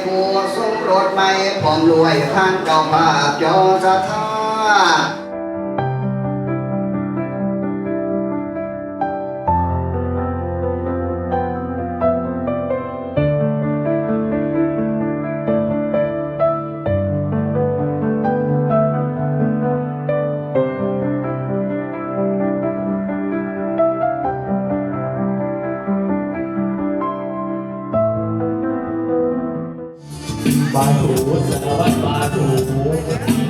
ผู้สมรสไม่พร้อมรวยท่านเจ้าภาพจอสถาบายถูสารวัตรบายถู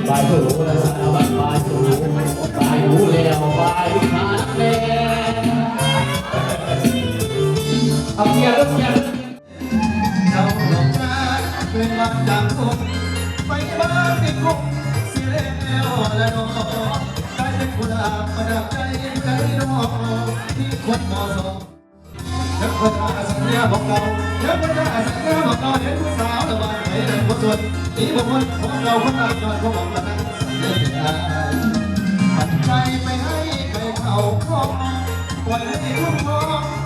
บายถูสารวัตรบายถูบายถูแล้วบายขาดแล้วเอาเกียร์ลูกเกียร์เจ้าหลงรักเป็นวันดังคนไปบ้านที่คงเสียแล้วละน้องกลายเป็นกุหลาบประดับใจใจน้องที่คนมอสองยังพยาสัญญาบอกเรายังพยาสัญญาบอกเราเห็นผู้สาวระบายให้เดินคนส่วนนี่บอกว่าของเราคนต่างจอยเขาบอกมานั้นสัญญาปัจจัยไปให้ใครเขาครองปล่อยให้คุ้มครอง